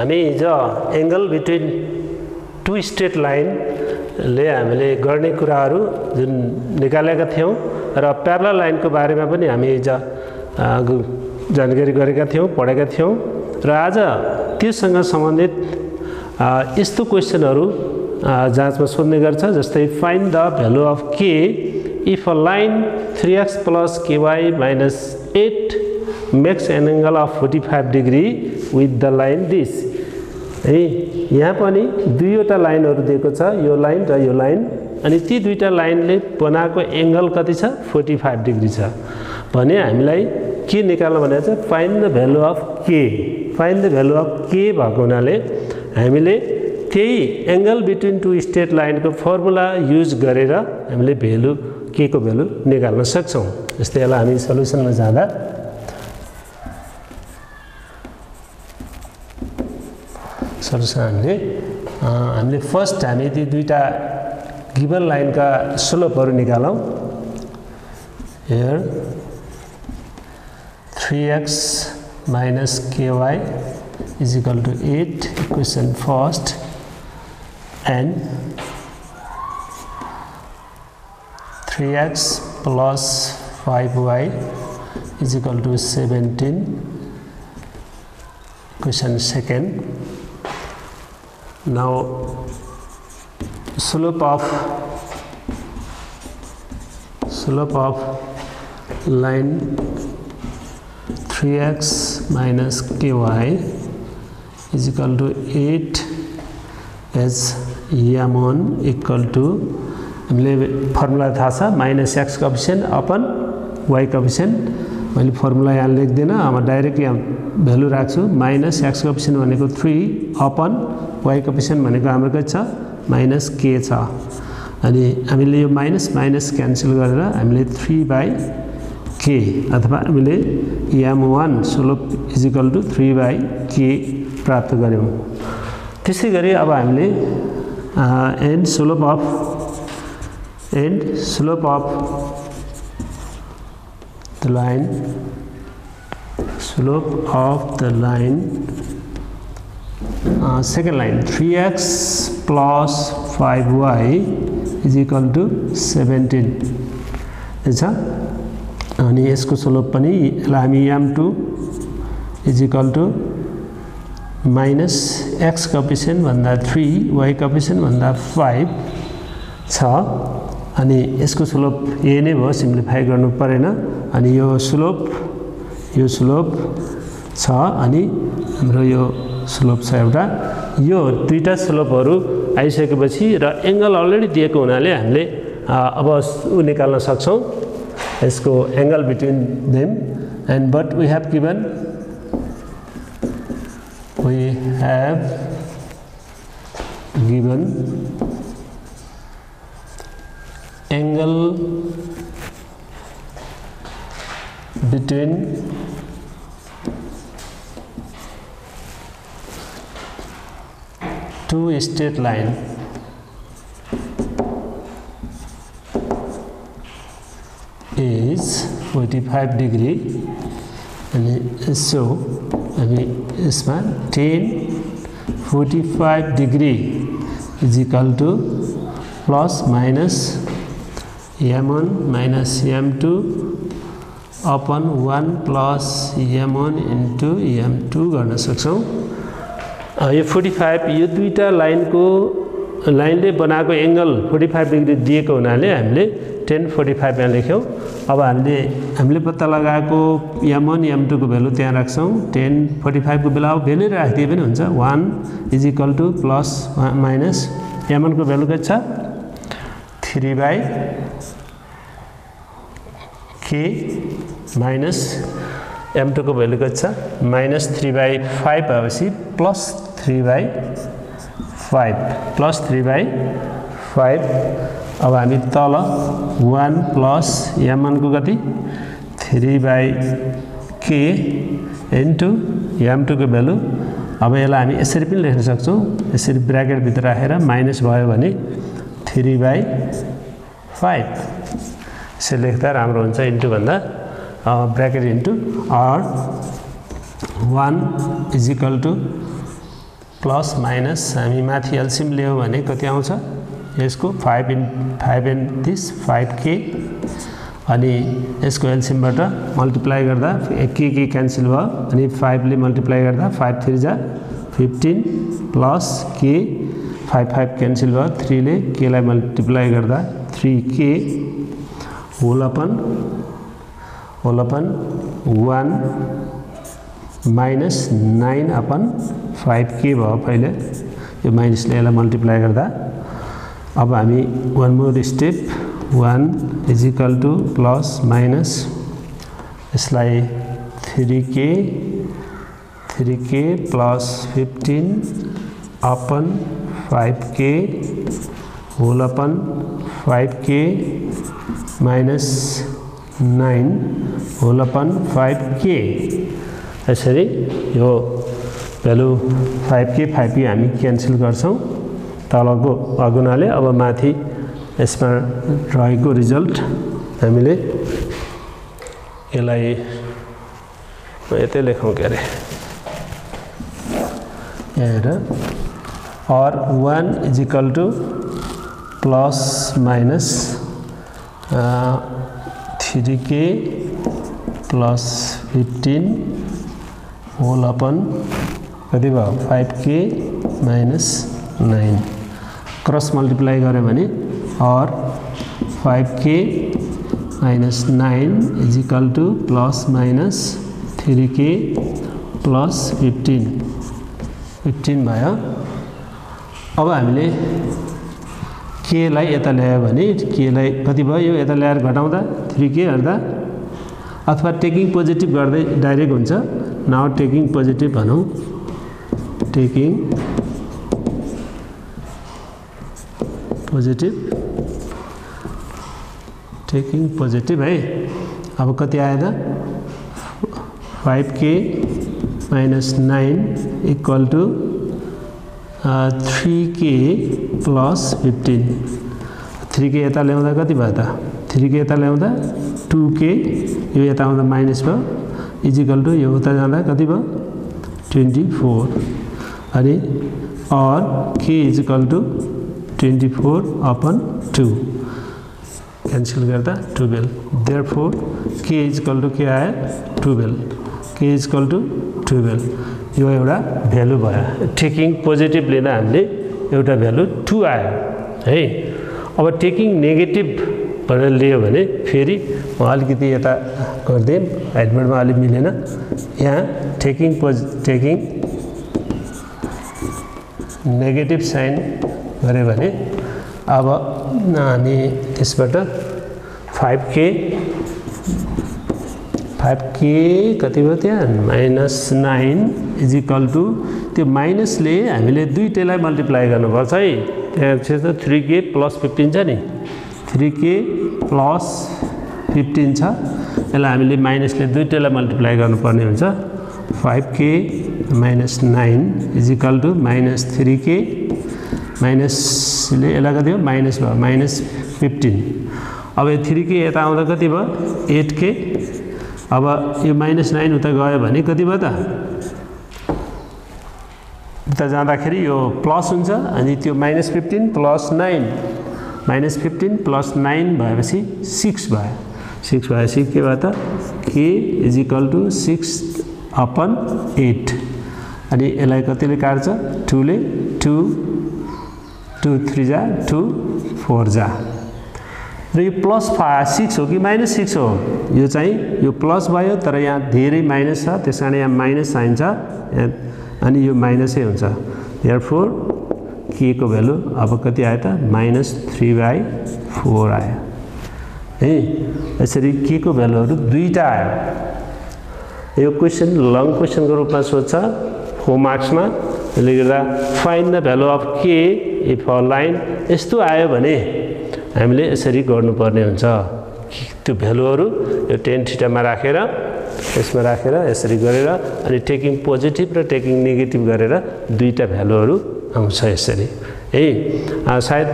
हामी हिजो angle between two straight line ले हामीले गर्ने कुराहरू जुन निकालेका थियौं र प्यारलल लाइनको बारेमा पनि हामी हिजो जानकारी गरेका थियौं पढेका थियौं र आज त्योसँग सम्बन्धित यस्तो क्वेशनहरू जाँचमा सोध्ने गर्छ जस्तै find the value of k if a line 3x plus ky minus 8 makes an angle of 45 degree with the line this है यहाँ पनि दुईवटा लाइनहरु दिएको छ यो लाइन र यो लाइन अनि ती दुईटा लाइनले बनाएको एंगल कति छ 45 डिग्री छ भने हामीलाई के निकाल्न भनेको छ find the value of k find the value of k भएको हुनाले हामीले त्यही एंगल बिट्विन टु स्ट्रेट लाइनको फर्मुला युज गरेर हामीले भ्यालु k को भ्यालु निकाल्न सक्छौं जस्तै यसलाई हामी सल्युसनमा जाँदा हामीले फर्स्ट हामी ती दुईटा गिवन लाइन का स्लोपहरु निकालौं here 3x minus ky is equal to 8 equation first and 3x plus 5y is equal to 17 equation second. Now slope of line 3x minus ky is equal to 8 as m1 equal to हामीले formula थाहा छ minus x coefficient upon y coefficient मैले formula यहाँ लेख्दिन अब direct यहाँ value राख्छु minus x coefficient भनेको 3 upon y coefficient भनेको हाम्रो के छ माइनस k छ अनि हामीले यो माइनस माइनस क्यान्सल गरेर हामीले 3/k अथवा हामीले m1 slope is equal to 3/k प्राप्त गर्यौं त्यसैगरी अब हामीले and slope of the line second line 3x plus 5y is equal to 17 हैछ अनि यसको स्लोप पनि हामी m2 is equal to minus x coefficient भन्दा 3 y कोएफिशिएंट भन्दा 5 छ अनि यसको स्लोप यही नै भयो सिम्प्लिफाई गर्नु परेन अनि यो स्लोप छ अनि हाम्रो यो स्लोप छ एउटा यो दुईटा स्लोपहरु आइसकेपछि र एंगल अलरेडी दिएको हुनाले हामीले अब निकाल्न सक्छौं यसको angle between them and but we have given angle between two straight line is 45 degree and so इसमा tan 45 degree is equal to plus minus m1 minus m2 upon 1 plus m1 into m2 गर्न सक्छौं यो 45 यो दुईटा लाइनले बनाएको angle 45 degree दिएको हुनाले हामीले tan 45 यहाँ लेख्यौं अब हामीले पत्ता लगाएको m1 m2 को भ्यालु त्यहाँ राख्छौं tan 45 को बेला भ्यालु राख्दिए पनि हुन्छ 1 is equal to plus minus m1 को भ्यालु के छ 3/k minus m2 को भ्यालु के छ minus 3/5 भएपछि plus 3/5 अब हामी तल 1 plus m1 को गति 3/k into m2 को भ्यालु अब यसलाई हामी यसरी पनि लेख्न सक्छौं यसरी ब्र्याकेट भित्र राखेर माइनस भयो भने 3/5 यसले लेख्दा राम्रो हुन्छ इन्टु भन्दा bracket into r 1 is equal to plus minus हामी माथि एलसिएम लियौँ भने कति आउँछ यसको 5 and this 5k अनि यसको एलसिएमबाट मल्टिप्लाई गर्दा के क्यान्सल भयो अनि 5 ले मल्टिप्लाई गर्दा 5 3 जा 15 प्लस k 5 क्यान्सल भयो 3 ले k लाई मल्टिप्लाई गर्दा 3k whole upon 1 minus 9 upon 5k भयो पहिले यो माइनसले यसलाई मल्टिप्लाई गर्दा अब हामी one more step 1 is equal to plus minus यसलाई 3k plus 15 upon 5k whole upon 5k minus 9 whole upon 5k यसरी यो भ्यालु 5k हामी क्यान्सल गर्छौं तलको अगुनाले अब माथि यसमा रहेको रिजल्ट हामीले यसलाई यतै लेखौं के अरे हेर or 1 is equal to plus minus 3k plus 15 whole upon कति भयो 5k माइनस 9 क्रस मल्टिप्लाई गरे भने or 5k minus 9 is equal to plus minus 3k plus 15 भयो अब हामीले k लाई यता ल्यायो भने k लाई कति भयो यो यता ल्याएर घटाउँदा 3k गर्दा अथवा टेकिङ पोजिटिभ गर्दै डाइरेक्ट हुन्छ नाउ टेकिङ पोजिटिभ भनौं टेकिङ पोजिटिभ है अब कति आयो त 5k minus 9 equal two 3k plus 15 3k यता ल्याउँदा कति भयो त 3k यता ल्याउँदा 2k यो यता आउँदा माइनस भयो इज इक्वल टू यो उता जाँदा कति भयो 24 अनि or k is equal to 24 upon 2 cancel करता 12 therefore k is equal to के आयो 12 k इज इक्वल टू 12 यो एउटा भ्यालु भयो टेकिङ पोजिटिभ लिँदा हामीले एउटा भ्यालु 2 आयो है अब टेकिङ नेगेटिभ भनेर लियो भने फेरि म अलिकति यता गर्दै हाइटमा अलि मिलेन यहाँ टेकिङ नेगेटिभ साइन गरे भने अब हामी त्यसबाट 5k कति भयो त्यहाँ -9 इज इक्वल टू त्यो माइनसले हामीले दुईटैलाई मल्टिप्लाई गर्नुपर्छ है त्यहाँ छ 3k प्लस 15 छ नि 3k प्लस 15 छ यसलाई हामीले माइनसले दुईटैलाई मल्टिप्लाई गर्नुपर्ने हुन्छ 5k -9 is equal two -3k माइनसले यसलाई कति हो माइनस भयो -15 अब यो 3k यता आउँदा कति भयो 8k अब यो -9 उता गयो भने कति भयो त उता जाँदाखेरि यो प्लस हुन्छ अनि त्यो -15 प्लस 9 -15 प्लस 9 भएपछि 6 भयो 6 भएपछि के भयो त k is equal to 6 upon 8 अनि यसलाई कतिले काट्छ 2 ले 2 3 जा 2 4 जा र यो प्लस 6 हो कि -6 हो यो चाहिँ यो प्लस भयो तर यहाँ धेरै माइनस छ त्यसकारण यहाँ माइनस साइन छ अनि यो माइनसै हुन्छ देयरफोर k को भ्यालु अब कति आयो त -3/4 आयो है यसरी k को भ्यालुहरु दुईटा आयो यो क्वेशन लङ क्वेशनको रूपमा सोध्छ 4 मार्क्समा त्यसले गर्दा find the value of k if a line यस्तो आयो भने हामीले यसरी गर्नुपर्ने हुन्छ त्यो भ्यालुहरु यो tan थीटा मा राखेर यसमा राखेर यसरी गरेर अनि टेकिङ पोजिटिभ र टेकिङ नेगेटिभ गरेर दुईटा भ्यालुहरु आउँछ यसरी है सायद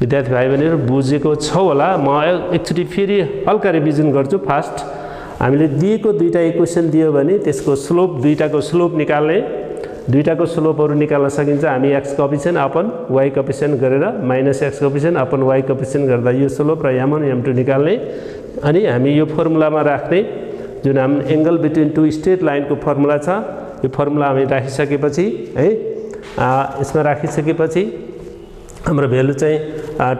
विद्यार्थी भाइ बहिनीहरु बुझेको छ होला म एकचोटी फेरि हल्का रिभिजन गर्छु फास्ट हामीले दिएको दुईटा इक्वेसन दियो भने त्यसको स्लोप दुईटाको स्लोप निकाल्ने दुईटाको स्लोपहरू निकाल्न सकिन्छ। हामी x coefficient upon y coefficient गरेर minus x coefficient upon y coefficient गर्दा यो स्लोप र m1 m2 निकाल्ने अनि हामी यो फर्मुलामा राख्ने जुन हाम एंगल बिट्विन टु स्ट्रेट लाइनको फर्मुला छ यो फर्मुला हामी राखिसकेपछि है यसमा राखिसकेपछि हाम्रो भ्यालु चाहिँ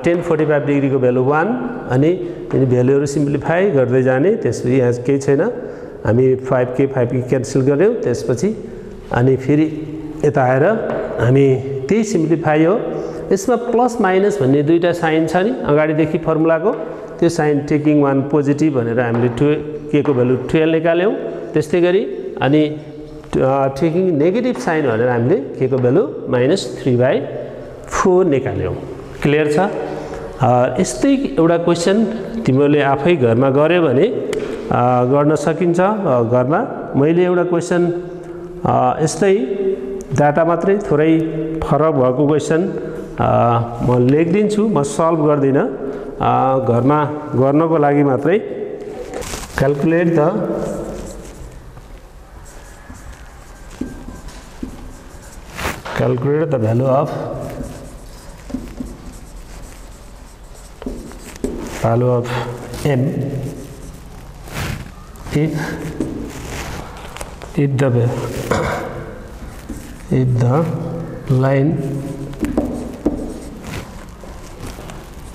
tan 45 डिग्री को भ्यालु 1 अनि यिनी भ्यालुहरु सिम्प्लिफाई गर्दै जाने। त्यसपछि यहाँ केही छैन हामी 5k क्यान्सल गर्यौं। त्यसपछि अनि फेरि यता आएर हामी त्यही सिम्प्लिफाई हो। यसमा प्लस माइनस भन्ने दुईटा साइन छ नि अगाडिदेखि फर्मुलाको त्यो साइन टेकिङ 1 पोजिटिभ भनेर हामीले k को भ्यालु 12 निकाल्यौं। त्यस्तै गरी अनि टेकिङ नेगेटिभ साइन भनेर हामीले k को भ्यालु -3/4 निकाल्यौं। क्लियर छ। यस्तै एउटा क्वेशन तिमीहरूले आफै घरमा गर्यो भने गर्न सकिन्छ। घरमा मैले एउटा क्वेशन यस्तै डाटा मात्रै थोरै फरक भएको क्वेशन म लेख्दिन्छु, म सल्भ गर्दिन, घरमा गर्नको लागि मात्रै। Calculate the value of m if the line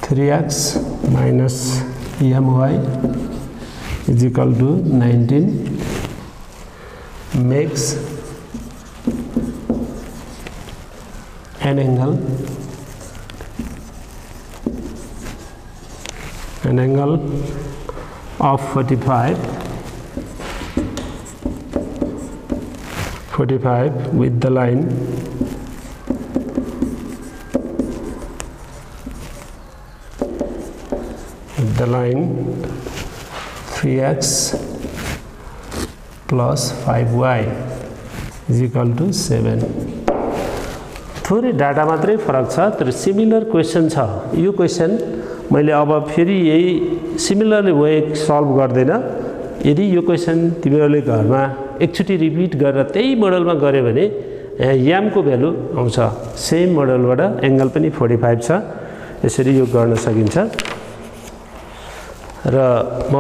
3x minus my is equal to 19 makes an angle of 45 with the line the line 3x plus 5y is equal to 7. थोरै data मात्रै फरक छ तर सिमिलर क्वेशन छ। यो question मैले अब फेरि यही सिमिलरली वे सल्भ गर्दैन। यदि यो क्वेशन तिमीहरूले घरमा एकचोटि रिपिट गरेर त्यही मोडलमा गर्यो भने याम को भ्यालु आउँछ। सेम मोडलबाट एंगल पनि 45 छ। यसरी यो गर्न सकिन्छ। र म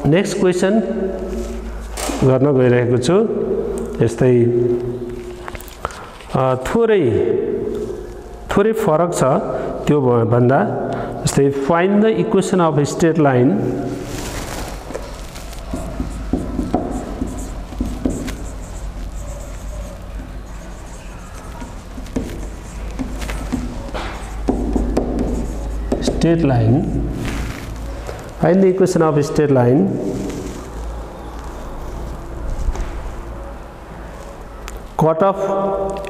नेक्स्ट क्वेशन गर्न गइरहेको छु। यस्तै थोरै फरक छ त्यो भन्दा। जस्तै find the equation of straight line find the equation of straight line cut off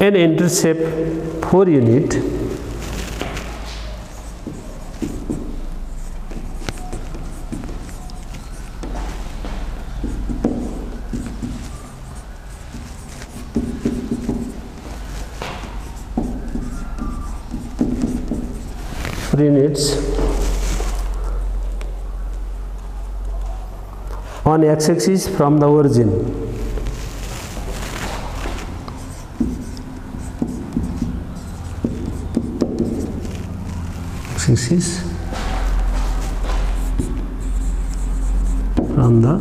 an intercept 4 unit on x-axis from the origin. X-axis from the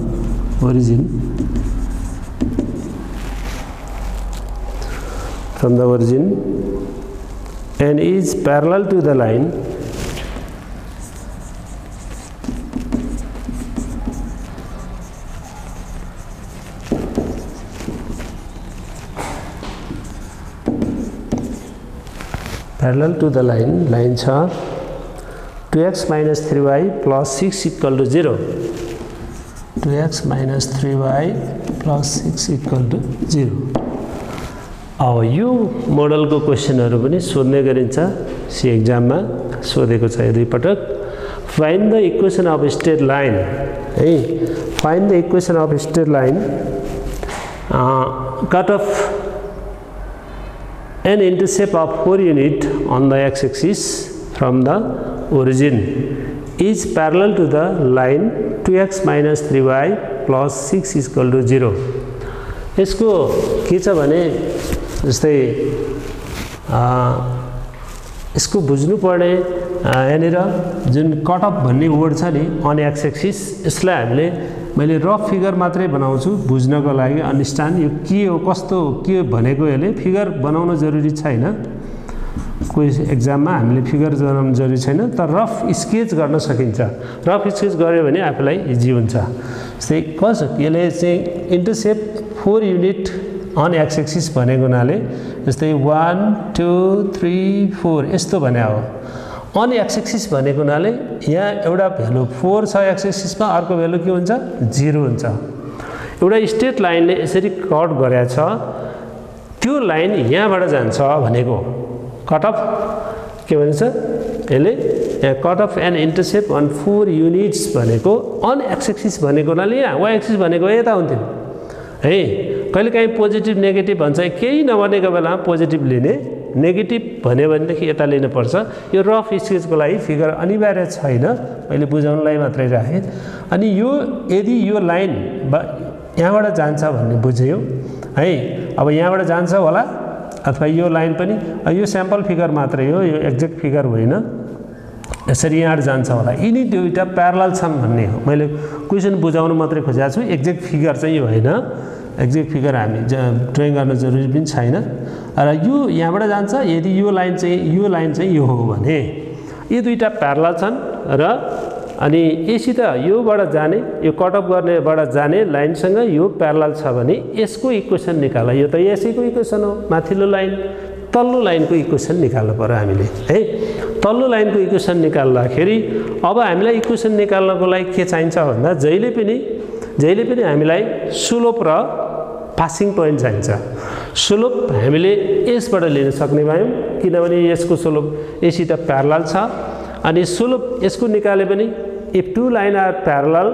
origin and is parallel to the line line छ 2x minus 3y plus 6 equal to 0. 2x minus 3y plus 6 equal to 0. अब यो मोडलको क्वेशनहरु पनि सोध्ने गरिन्छ। C एक्जाममा सोधेको छ दुई पटक। Find the equation of straight line है। Find the equation of straight line cut off an intercept of 4 unit on the x-axis from the origin is parallel to the line 2x minus 3y plus 6 is equal to 0. यसको के छ भने जस्तै यसको बुझ्नुपर्ने यहाँनिर जुन कट अफ भन्ने वर्ड छ नि अन एक्स एक्सिस, यसलाई हामीले मैले रफ फिगर मात्रै बनाउँछु बुझ्नको लागि, अन्डरस्ट्यान्ड यो के हो कस्तो के भनेको, यसले फिगर बनाउन जरुरी छैन, कोही एक्जाममा हामीले फिगर बनाउनु जरुरी छैन, तर रफ स्केच गर्न सकिन्छ। रफ स्केच गऱ्यो भने आफूलाई इजी हुन्छ। जस्तै कसो यसले चाहिँ intercept 4 unit on x axis भनेको हुनाले जस्तै 1 2 3 4 यस्तो भने हो। अन एक्स एक्सिस भनेको हुनाले यहाँ एउटा भ्यालु 4 छ एक्स एक्सिसमा, अर्को भ्यालु के हुन्छ 0 हुन्छ। एउटा स्ट्रेट लाइनले यसरी कट गरेको छ, त्यो लाइन यहाँबाट जान्छ भनेको कट अफ के भन्छ यसले यहाँ cut off and intercept on 4 units भनेको अन एक्स एक्सिस भनेको हुनाले यहाँ वाइ एक्सिस भनेको यता हुन्थ्यो है। कहिलेकाहीँ पोजिटिभ नेगेटिभ भन्छ, केही नभनेको बेलामा पोजिटिभ लिने, नेगेटिभ भन्यो भनेदेखि यता लिनुपर्छ। यो रफ स्केचको लागि फिगर अनिवार्य छैन, मैले बुझाउनलाई मात्रै राखेँ। अनि यो यदि यो लाइन यहाँबाट जान्छ भन्ने बुझ्यो है, अब यहाँबाट जान्छ होला अथवा यो लाइन पनि, यो स्याम्पल फिगर मात्रै हो, यो एक्ज्याक्ट फिगर होइन, यसरी यहाँबाट जान्छ होला। यिनी दुईवटा प्यारलल छन् भन्ने हो। मैले क्वेसन बुझाउनु मात्रै खोजेको छु, एक्ज्याक्ट फिगर चाहिँ यो होइन, एक्ज्याक्ट फिगर हामी ड्रइङ गर्न जरुरी पनि छैन। र यो यहाँबाट जान्छ, यदि यो लाइन चाहिँ यो हो भने यो दुईटा प्यारलल छन् र अनि यसित योबाट जाने, यो कट अफ गर्नेबाट जाने लाइनसँग यो प्यारलल छ भने यसको इक्वेसन निकाल। यो त यसैको इक्वेसन हो, माथिल्लो लाइन तल्लो लाइनको इक्वेसन निकाल्नु पर्यो हामीले है। तल्लो लाइनको इक्वेसन निकाल्दाखेरि अब हामीलाई इक्वेसन निकाल्नको लागि के चाहिन्छ भन्दा जहिले पनि हामीलाई स्लोप र पासिङ पोइन्ट चाहिन्छ। स्लोप हामीले यसबाट लिन सक्ने भयौँ किनभने यसको स्लोप यसित प्यारलल छ, अनि स्लोप यसको निकाले पनि if two line are parallel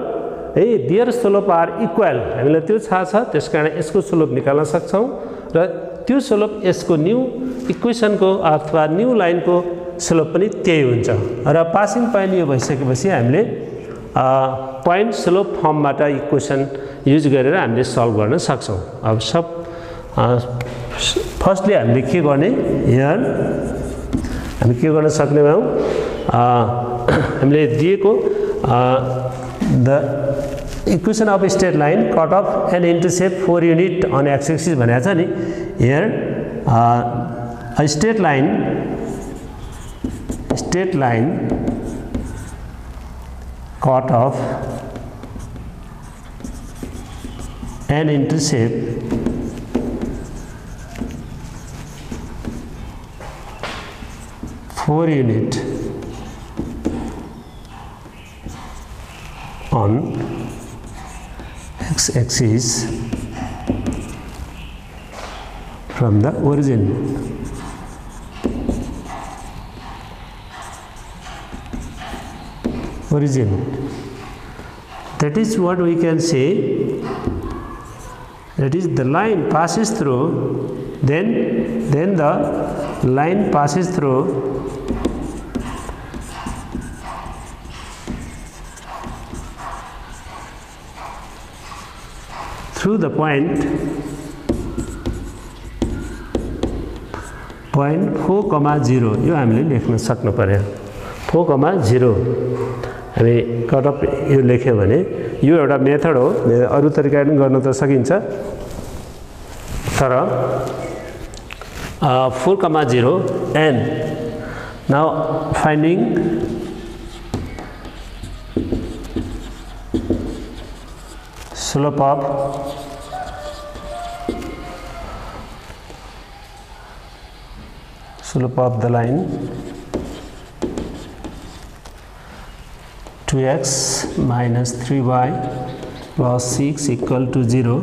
है देयर स्लोप आर इक्वल, हामीलाई त्यो थाहा छ, त्यसकारण यसको स्लोप निकाल्न सक्छौँ र त्यो स्लोप यसको न्यू इक्वेसनको अथवा न्यू लाइनको स्लोप पनि त्यही हुन्छ। र पासिङ पोइन्ट यो भइसकेपछि हामीले पोइन्ट स्लोप फर्मबाट इक्वेसन युज गरेर हामीले सल्भ गर्न सक्छौँ। अब फर्स्टली हामीले के गर्ने, यहाँ हामी के गर्न सक्ने भयौँ, हामीले दिएको the equation of straight line cut off and intercept 4 unit on x axis भनेको छ नि, here a straight line cut off and intercept 4 unit on x-axis from the origin. That is what we can say, that is the line passes through, then the line passes through the point 4,0 यो हामीले लेख्न सक्नु पर्यो। 4,0 हामी cut off यो लेख्यो भने यो एउटा मेथड हो, अरू तरिकाले पनि गर्न त सकिन्छ, तर 4,0 and now finding slope of the line 2x minus 3y plus 6 equal to 0।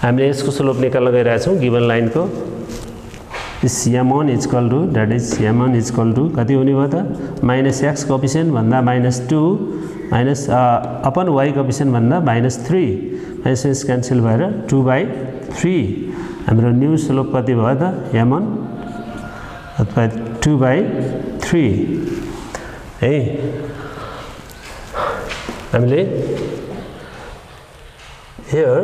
हामीले यसको स्लोप निकाल्न गइरहेछौँ गिवन लाइनको। m1 is equal to, that is m1 is equal to कति हुने भयो त, माइनस x कोएफिसिएन्ट भन्दा -2 माइनस अपन y कोएफिसिएन्ट भन्दा -3, माइनस क्यान्सल भएर 2/3। हाम्रो न्यू स्लोप कति भयो त m1 अथवा 2/3 है। हामीले here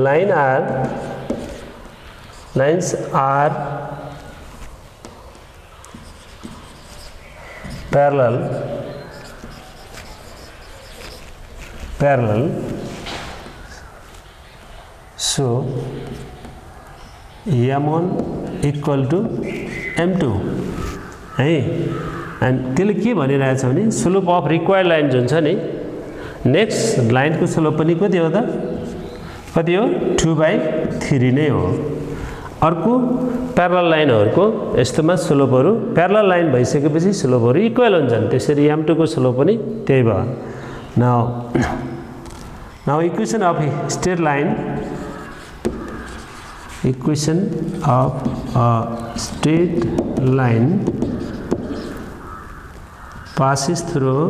line are lines are parallel so m1 equal to m2 है अनि त्यसले के भनिरहेछ भने स्लोप अफ रिक्वायर्ड लाइन जुन छ नि नेक्स्ट लाइनको स्लोप पनि कति हो त कति हो 2/3 नै हो अर्को प्यारलल लाइनहरुको यस्तोमा स्लोपहरु प्यारलल लाइन भइसकेपछि स्लोपहरु इक्वल हुन्छन् त्यसरी m2 को स्लोप पनि त्यही भयो now equation of a straight line passes through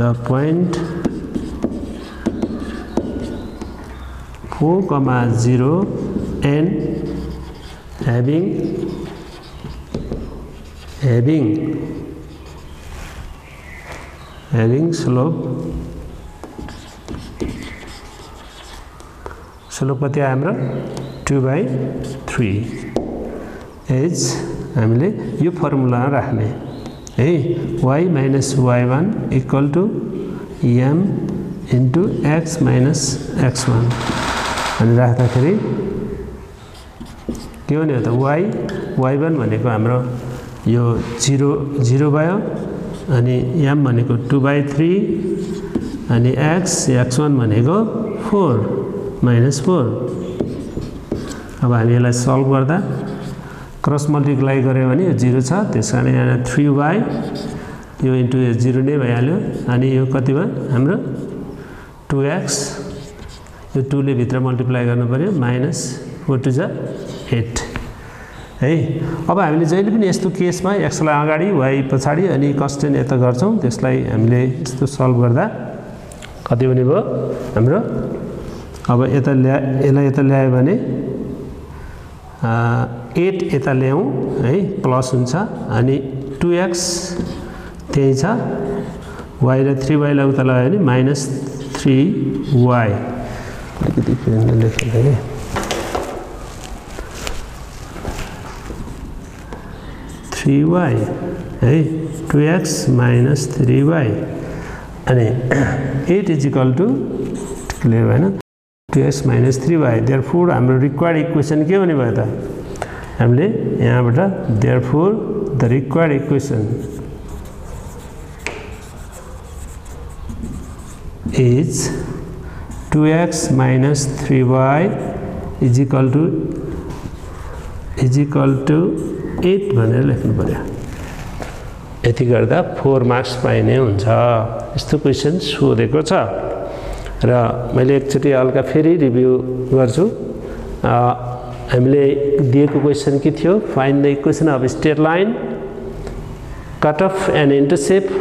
the point 4, 0 and having slope कति आयो हाम्रो 2/3 is हामीले यो फर्मुला राख्ने है y minus y1 equal to m into x minus x1 अनि राख्दाखेरि के हुने हो त y1 भनेको हाम्रो यो 0 भयो अनि m भनेको 2/3 अनि x1 भनेको 4 minus 4 अब हामी यसलाई सल्भ गर्दा क्रस मल्टिप्लाई गर्यो भने यो 0 छ त्यसकारण यहाँ 3y यो इन्टु यो 0 नै भइहाल्यो अनि यो कति भयो हाम्रो 2x यो 2 ले भित्र मल्टिप्लाई गर्नु पर्यो माइनस 4 to 8 है अब हामीले जहिले पनि यस्तो केसमा x लाई अगाडि y पछाडी अनि कन्स्टेन्ट यता गर्छौं त्यसलाई हामीले यस्तो सल्भ गर्दा कति हुने भयो हाम्रो अब यसलाई यता ल्यायो भने 8 यता ल्याउँ है प्लस हुन्छ अनि 2x त्यही छ y र 3y लाई उता लगायो भने माइनस 3y अलिकति पेनले लेख्नु है 3y है 2x minus 3y अनि 8 is equal to क्लियर भएन 2x minus 3y therefore हाम्रो रिक्वायर्ड इक्वेसन के हुने भयो त हामीले यहाँबाट therefore the required equation is 2x minus 3y is equal to 8 भनेर लेख्नु पर्यो यति गर्दा 4 मार्क्स पाइने हुन्छ यस्तो क्वेशन सोधेको छ र मैले एकचोटी हल्का फेरि रिभ्यु गर्छु हामीले दिएको क्वेशन के थियो find the equation of straight line cut off and intercept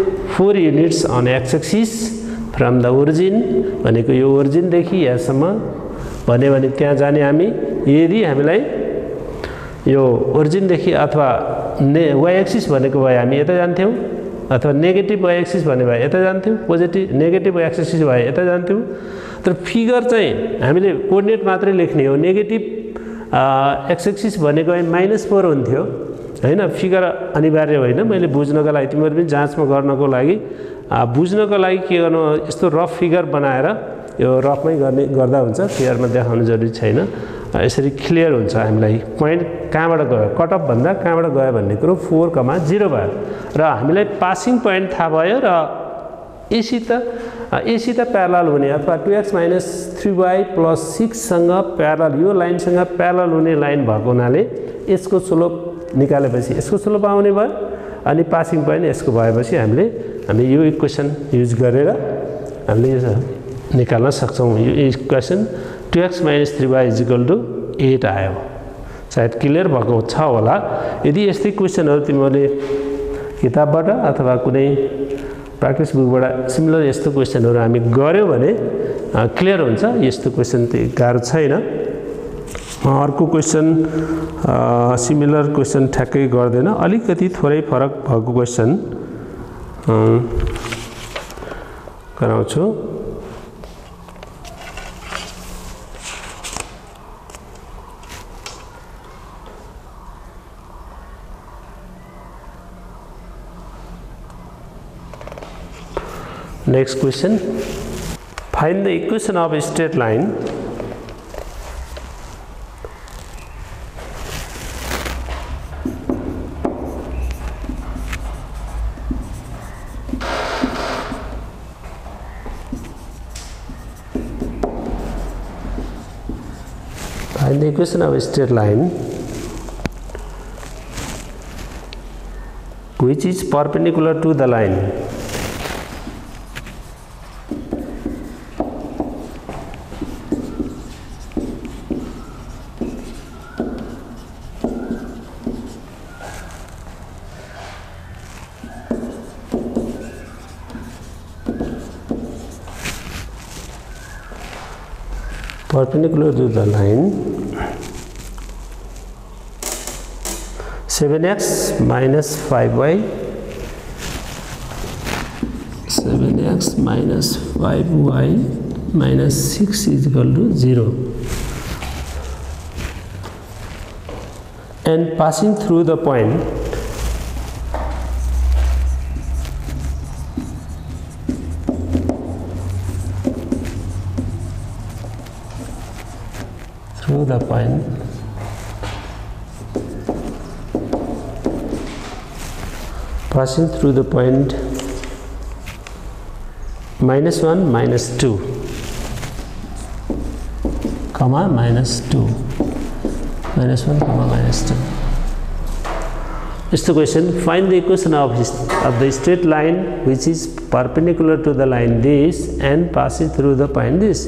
4 units on x axis from the origin भनेको यो ओरिजिन देखि यहाँसम्म भन्यो भने त्यहाँ जाने हामी यदि हामीलाई यो ओरिजिन देखि अथवा y एक्सिस भनेको भए हामी यता जान्थ्यौं अथवा नेगेटिभ y एक्सिस भने भए यता जान्थ्यौं पोजिटिभ नेगेटिभ y एक्सिस भए यता जान्थ्यौं तर फिगर चाहिँ हामीले कोर्डिनेट मात्रै लेख्ने हो नेगेटिभ x एक्सिस भनेको -4 हुन्थ्यो हैन फिगर अनिवार्य होइन मैले बुझ्नको लागि तिमीहरु पनि जाँचमा गर्नको लागि बुझ्नको लागि के गर्नु यस्तो रफ फिगर बनाएर यो रफमै गर्दा हुन्छ क्लियरमा देखाउनु जरुरी छैन यसरी क्लियर हुन्छ हामीलाई प्वाइन्ट कहाँबाट गयो कट अफ भन्दा कहाँबाट गयो भन्ने कुरो 4, 0 भयो र हामीलाई पासिङ प्वाइन्ट थाहा भयो र एसी त प्यारलल हुने अथवा 2x minus 3y plus 6 सँग प्यारलल यो लाइनसँग प्यारलल हुने लाइन भएको हुनाले यसको स्लोप निकालेपछि यसको स्लोप आउने भयो अनि पासिङ प्वाइन्ट यसको भएपछि हामी यो इक्वेसन युज गरेर हामीले यो निकाल्न सक्छौं यो equation 2x minus 3y is equal to 8 आयो सायद क्लियर भएको छ होला यदि यस्तै क्वेशनहरु तिमीले किताबबाट अथवा कुनै प्र्याक्टिस बुकबाट सिमिलर यस्तो क्वेशनहरु हामी गर्यौ भने क्लियर हुन्छ यस्तो क्वेशन त गाह्रो छैन अर्को क्वेशन सिमिलर क्वेशन ठ्याक्कै गर्दैन अलिकति थोरै फरक भएको क्वेशन गराउँछु। Next question. Find the equation of a straight line which is perpendicular to the line. Perpendicular to the line 7x minus 5y 7x minus 5y minus 6 is equal to 0, and passing through the point passing through the point minus 1 minus 2 comma minus 2 minus 1 comma minus 2. It's the question. Find the equation of the straight line which is perpendicular to the line this and passing through the point this.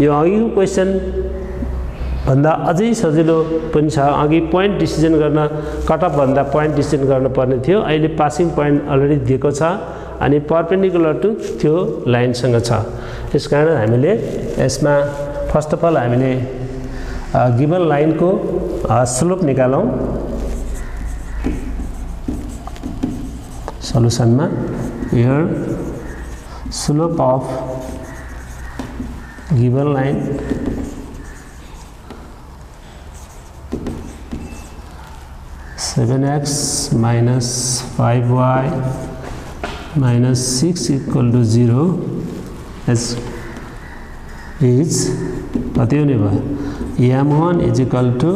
यो अघिको question भन्दा अझै सजिलो पनि छ। अघि point decision गर्न cut off भन्दा पोइन्ट डिसिजन गर्न पर्ने थियो, अहिले पासिङ पोइन्ट अलरेडी दिएको छ अनि परपेन्डिकुलर टु त्यो लाइनसँग छ। यसकारण हामीले यसमा फर्स्ट अफ अल हामीले गिवन लाइनको स्लोप निकालौं। सल्युसनमा here slope of given line seven x minus 5y minus 6 equal to 0 is कति हुने भयो m1 is equal to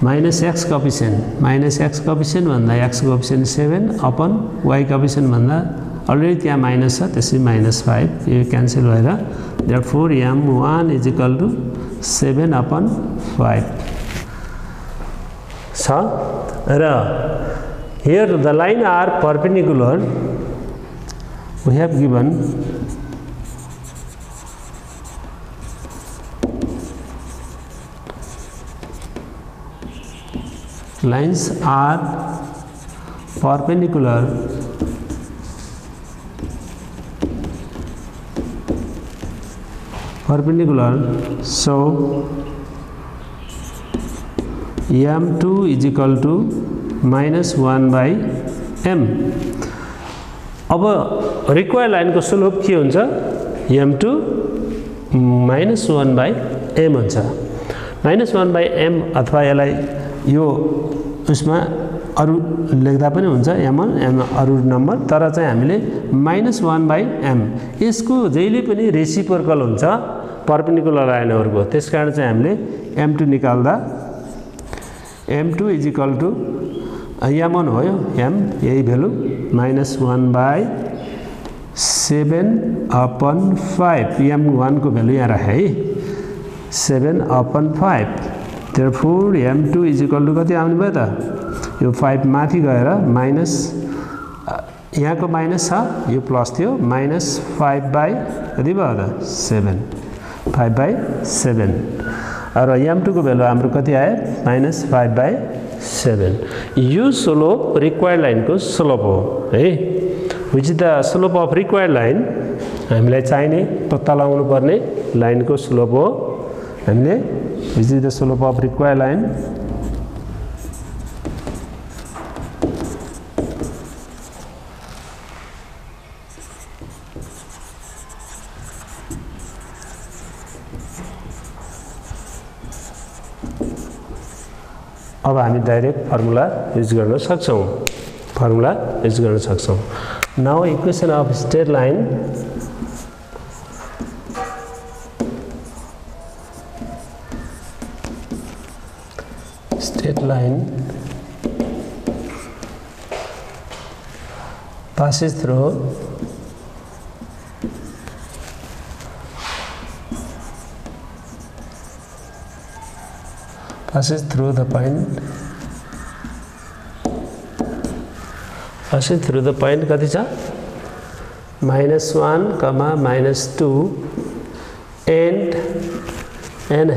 minus x coefficient भन्दा x coefficient 7 upon y coefficient भन्दा अलरेडी त्यहाँ माइनस छ, त्यसै minus 5 यो क्यान्सल भएर therefore m1 is equal to 7 upon 5 छ। र here the line are perpendicular, we have given lines are perpendicular so m2 is equal to minus 1 by m। अब required line को slope के हुन्छ m2 minus 1 by m हुन्छ। minus 1 by m अथवा यसलाई यो उसमा अरु लेख्दा पनि हुन्छ m अरु नम्बर, तर चाहिँ हामीले minus 1 by m यसको जहिले पनि रेसिप्रोकल हुन्छ परपेन्डिकुलर लाइनहरुको। त्यसकारण चाहिँ हामीले m2 निकाल्दा m2 is equal to m1 हो, m यही value minus 1 by 7 upon 5 m1 को भेल्यु यहाँ राखे है 7 upon 5 therefore m2 is equal to कति आउने भयो त यो 5 माथि गएर माइनस यहाँको माइनस छ यो प्लस थियो minus 5 by कति भयो त 7 5 by 7 र m2 को भेल्यु हाम्रो कति आयो minus 5 by 7। यो स्लोप रिक्वायर्ड लाइन को स्लोप हो है, which is the slope of required line। हामीलाई चाहिने पत्ता लगाउनु पर्ने लाइन को स्लोप हो हामीले which is the slope of required line अब हामी डाइरेक्ट फर्मुला युज गर्न सक्छौं now equation of straight line passes through the point कति छ -1, -2 and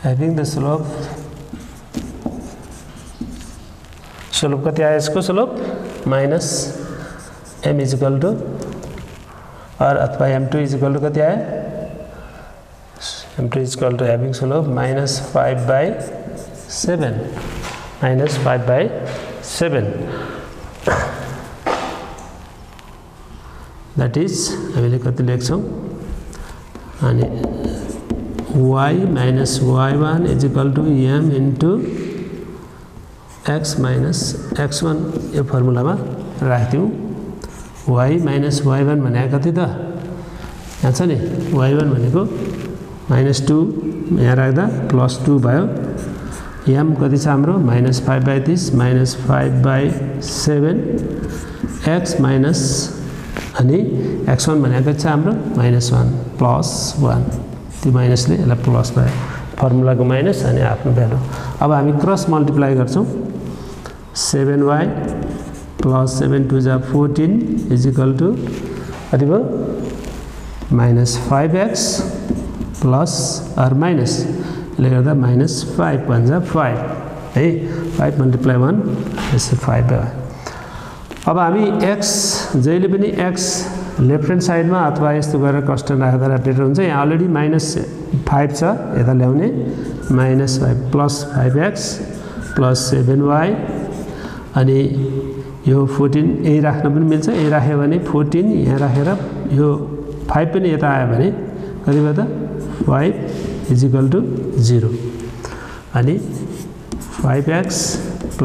having the slope कति आयो यसको स्लोप -m इक्वल टू और अथवा m2 इक्वल टू कति आयो m2 equal to having slope -5/7 that is हामीले कति लेख्छौं अनि y minus y1 is equal to m into x minus x1 यो फर्मुलामा राख्दियौ y minus y1 भनेको कति त यहाँ छ नि y1 भनेको -2 यहाँ राख्दा +2 भयो m कति छ हाम्रो -5/30 -5/7 x minus अनि x1 भनेको छ हाम्रो -1 +1 त्यो माइनसले यसलाई प्लस भयो फर्मुलाको माइनस अनि आफ्नो भ्यालु अब हामी क्रस मल्टिप्लाई गर्छौं 7y + 7 2 जा 14 इज इक्वल टु कति भयो -5x प्लस अर माइनस यसले गर्दा -5 भन्छ 5 है 5 × 1 यसो 5 भयो अब हामी x जहिले पनि x लेफ्ट ह्यान्ड साइडमा अथवा यस्तो गरेर कन्स्टेन्ट राख्दा बेटर हुन्छ यहाँ अलरेडी -5 छ यता ल्याउने -5 + 5x + 7y अनि यो 14 यही राख्न पनि मिल्छ यही राख्यो भने 14 यहाँ राखेर यो 5 पनि यता आयो भने कति भयो त 5 = 0 अनि 5x +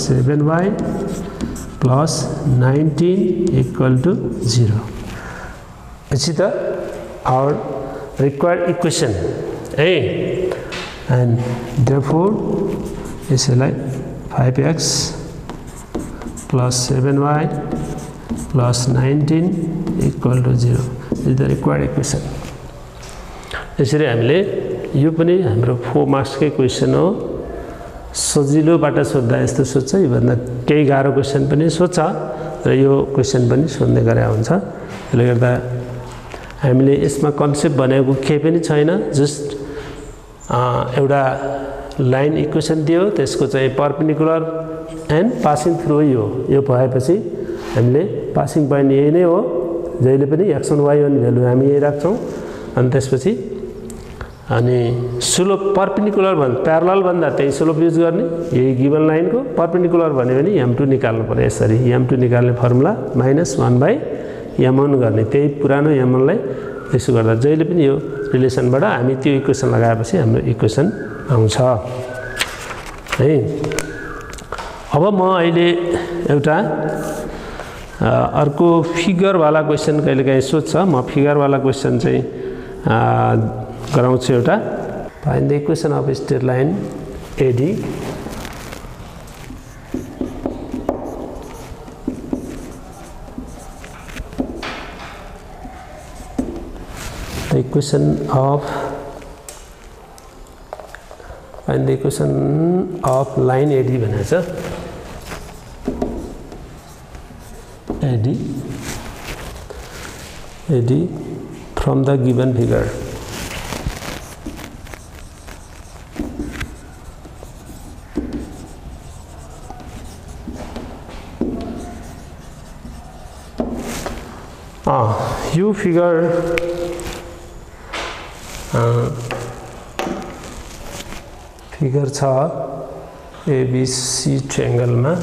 7y + 19 = 0 This is our required equation A and therefore is like 5x + 7y + 19 = 0 This is the required equation यसरी हामीले यो पनि हाम्रो 4 मार्क्स कै क्वेशन हो सजिलोबाट सोध्दा यस्तो सोध्छ यो भन्दा केही गाह्रो क्वेशन पनि सोध्छ र यो क्वेशन पनि सोध्ने गरे हुन्छ त्यसले गर्दा हामीले यसमा कन्सेप्ट भनेको केही पनि छैन जस्ट एउटा लाइन इक्वेसन दियो त्यसको चाहिँ परपेन्डिकुलर एन्ड पासिङ थ्रु यो भएपछि हामीले पासिङ पोइन्ट यही नै हो जहिले पनि x1 y1 भ्यालु हामी यही राख्छौं अनि त्यसपछि अनि स्लोप परपेन्डिकुलर भन्दा प्यारलल भन्दा त्यही स्लोप युज गर्ने यही गिवन लाइनको परपेन्डिकुलर भन्यो भने m2 निकाल्नु पर्यो यसरी m2 निकाल्ने फर्मुला -1/m1 गर्ने त्यही पुरानो m1 लाई त्यसो गर्दा जहिले पनि यो रिलेसनबाट हामी त्यो इक्वेसन लगाएपछि हाम्रो इक्वेसन आउँछ है अब म अहिले एउटा अर्को फिगर वाला क्वेशन कहिलेकाहीँ सोध्छ म फिगर वाला क्वेशन चाहिँ गराउँछु एउटा find the equation of straight line AD find the equation of line AD भनेछ AD from the given figure यो फिगर फिगर छ ABC ट्रायंगलमा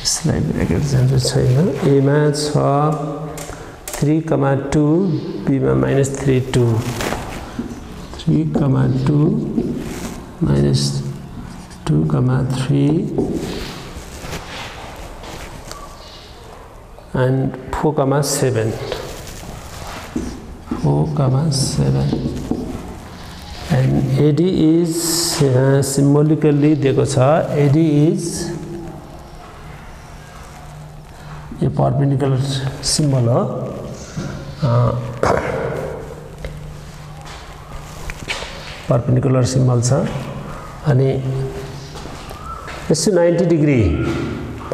यसलाई ब्रेकेट जान्छ छैन एमा छ 3,2 बीमा -3 2 3,2 -2,3 and 4,7 and AD is symbolically दिएको छ AD is यो perpendicular symbol हो perpendicular symbol छ अनि यसो 90 डिग्री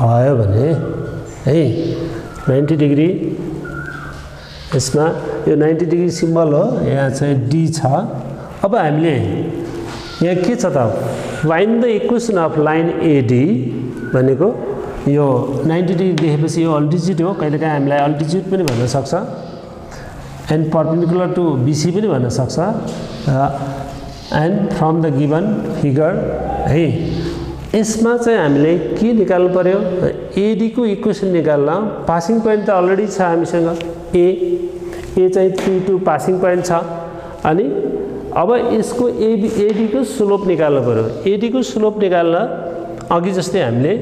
भयो भने है 90 डिग्री यसमा यो 90 डिग्री सिम्बल हो यहाँ चाहिँ D छ अब हामीले यहाँ के छ त find the equation of line AD भनेको यो 90 डिग्री देखेपछि यो अल्टिट्युड हो कहिलेकाहीँ हामीलाई अल्टिट्युड पनि भन्न सक्छ एन्ड परपेन्डिकुलर टु BC पनि भन्न सक्छ and from the given figure है यसमा चाहिँ हामीले के निकाल्नु पर्यो AD को इक्वेसन निकाल्न पासिङ पोइन्ट त अलरेडी छ हामीसँग A चाहिँ 3 2 पासिङ पोइन्ट छ अनि अब यसको AD को स्लोप निकाल्नु पर्यो AD को स्लोप निकाल्न अघि जस्तै हामीले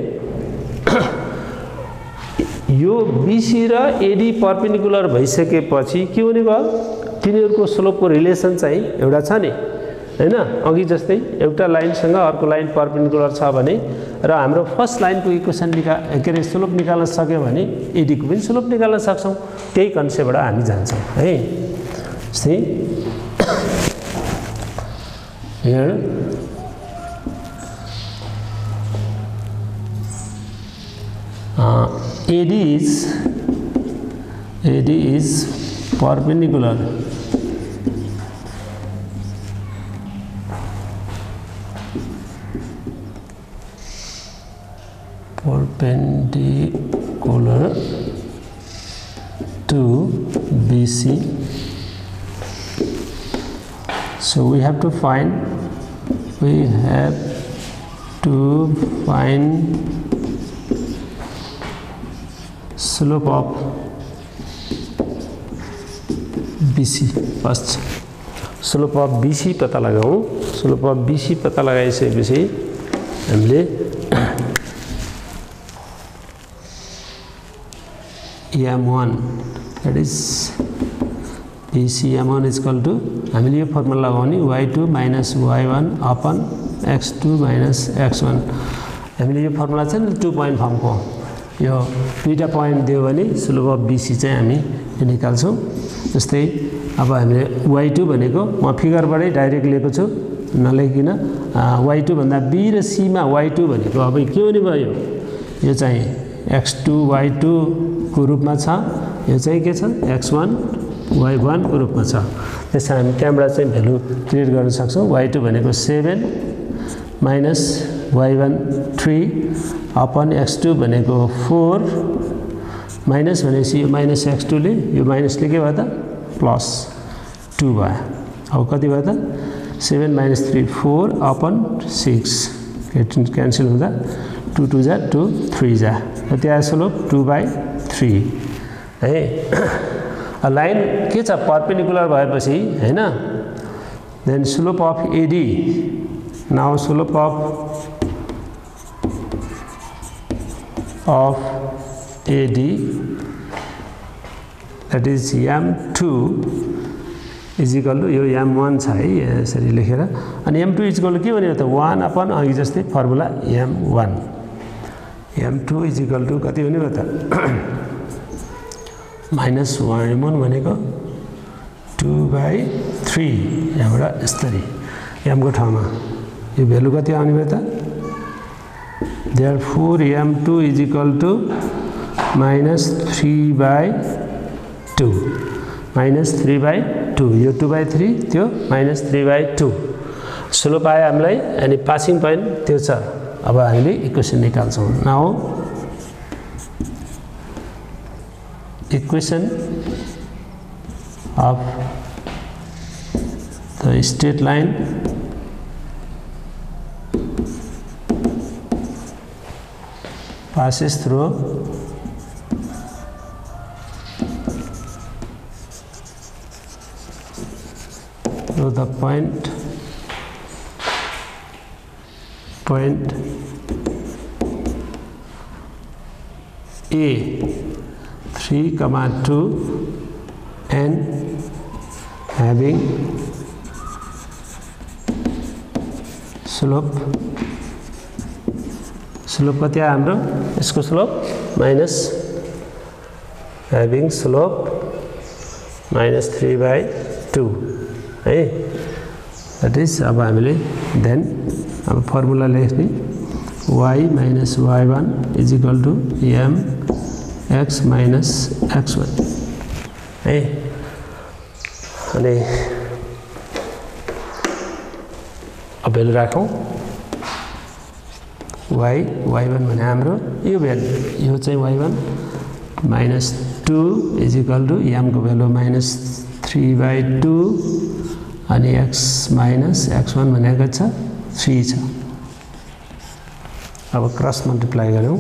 यो BC र AD परपेन्डिकुलर भइसकेपछि के हुने भयो तिनीहरुको स्लोपको रिलेसन चाहिँ एउटा छ नि हैन अघि जस्तै एउटा लाइनसँग अर्को लाइन परपेन्डिकुलर छ भने र हाम्रो फर्स्ट लाइनको इक्वेसन के स्लोप निकाल्न सक्यौ भने AD को पनि स्लोप निकाल्न सक्छौं त्यही कन्सेप्टबाट हामी जान्छौं है C here AD is perpendicular to BC. So we have to find slope of BC first. Slope of BC पता लगाऊं slope of BC पता लगाइसकेपछि हामीले M1 that is BC M1 is equal to हामीले यो फर्मुला लगाउने y2 minus y1 upon x2 minus x1 हामीले यो फर्मुला चाहिँ 2 पोइन्ट फर्मको यो दुईटा पोइन्ट दियो भने स्लोप अफ BC चाहिँ हामी निकाल्छौं जस्तै अब हामीले y2 भनेको म फिगरबाटै डाइरेक्ट लिएको छु नलेकिन y2 भन्दा b र c मा y2 भनेको अब के हुने भयो यो चाहिँ x2 y2 को रूपमा छ यो चाहिँ के छ x1 y1 को रूपमा छ त्यसै हामी त्यहाँबाट चाहिँ भ्यालु क्रिएट गर्न सक्छौं y2 भनेको 7 minus y1 3 upon x2 भनेको 4 माइनस भनेपछि यो माइनस x2 ले यो माइनसले के भयो त प्लस 2 भयो अब कति भयो त 7 minus 3 4 upon 6 क्यान्सल हुँदा 2 2 जा 2 3 जा कति आयो स्लोप 2/3 है लाइन के छ परपेन्डिकुलर भएपछि हैन then slope of AD now slope of AD that is M2 is equal to यो M1 छ है यसरी लेखेर अनि M2 is equal to के भन्यो त 1 upon अघि जस्तै formula M1 M2 is equal to कति हुने भयो त -1 M1 भनेको 2/3 यहाँबाट यसरी M को ठाउँमा यो भ्यालु कति आउने भयो त therefore M2 is equal to -3/2 -3/2 यो 2/3 त्यो -3/2 स्लोप आयो हामीलाई अनि पासिङ पोइन्ट त्यो छ अब हामीले इक्वेसन निकाल्छौं now equation of the straight line passes through the point A 3, 2 and having slope कति आयो हाम्रो यसको स्लोप माइनस having slope -3/2 है दैट इज अब हामीले देन अब फर्मुला लेख्ने y minus y1 is equal to mx minus x1 है अनि अब भेल्यु राखौं y1 भने हाम्रो यो भेल्यु यो चाहिँ y1 -2 is equal to m को भेल्यु -3/2 अनि x minus x1 भनेको छ 3 छ अब क्रस मल्टिप्लाई गरौँ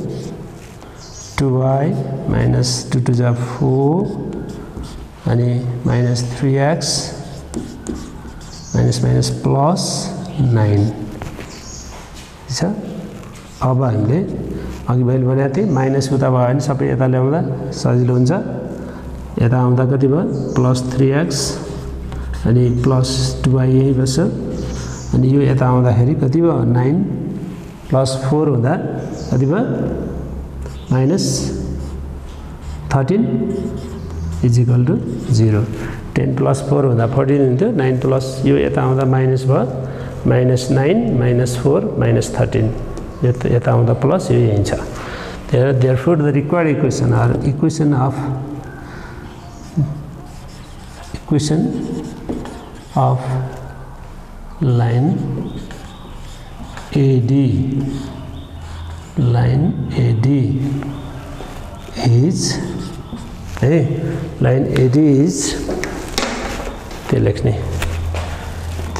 2y minus 2 to the 4 अनि -3x minus plus 9 छ अब हामीले अघि मैले भनेको थिएँ माइनस उता भयो भने सबै यता ल्याउँदा सजिलो हुन्छ यता आउँदा कति भयो +3x अनि +2y यही बस्छ अनि यो यता आउँदाखेरि कति भयो 9 +4 हुँदा कति भयो -13 is equal to 0 10 + 4 हुँदा 14 हुन्थ्यो 9 प्लस यो यता आउँदा माइनस भयो -9 -4 -13 यता आउँदा प्लस यो यही छ therefore the required equation or equation of line AD is line AD is त्यो लेख्ने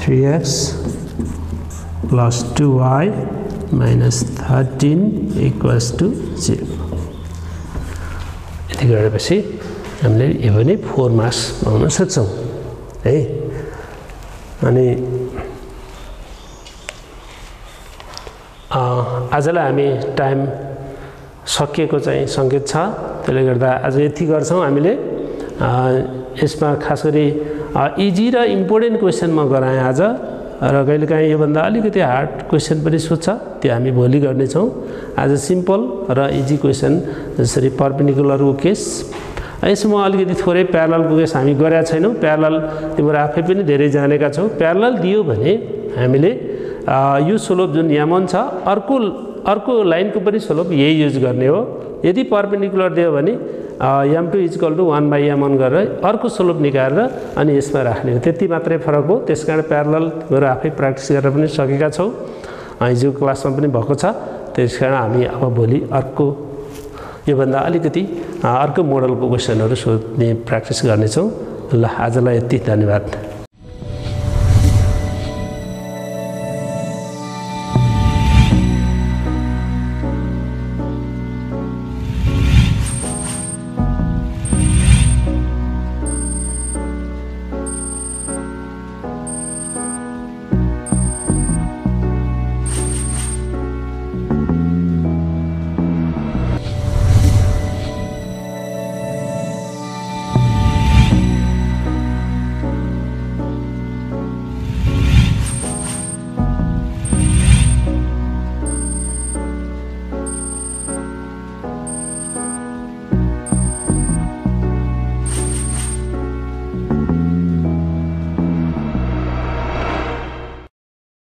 3x plus 2y minus 13 equals to 0 यति गरेपछि हामीले यो पनि 4 मार्क्स पाउन सक्छौं है अनि आजलाई हामी टाइम सकिएको चाहिँ संकेत छ त्यसले गर्दा आज यति गर्छौं हामीले यसमा खास गरी इजी र इम्पोर्टेन्ट क्वेशन म गराएँ आज र कहिलेकाहीँ योभन्दा अलिकति हार्ड क्वेशन पनि सोध्छ त्यो हामी भोलि गर्ने छौं आज सिम्पल र इजी क्वेशन जसरी परपेन्डिकुलरको केस यसमा अलिकति थोरै प्यारललको केस हामी गरेका छैनौं प्यारलल तिम्रो आफै पनि धेरै जानेका छौ प्यारलल दियो भने हामीले यो स्लोप जुन m1 छ अर्को लाइनको पनि स्लोप यही युज गर्ने हो यदि परपेन्डिकुलर दियो भने m2 = 1/m1 गरेर अर्को स्लोप निकालेर अनि यसमा राख्ने हो त्यति मात्रै फरक हो त्यसकारण प्यारलल गरे आफै प्र्याक्टिस गरेर पनि सकेका छौ हिजो क्लासमा पनि भएको छ त्यसकारण हामी अब भोलि अर्को योभन्दा अलिकति अर्को मोडलको क्वेशनहरु सोध्ने प्र्याक्टिस गर्ने छौ ल आजलाई यति धन्यवाद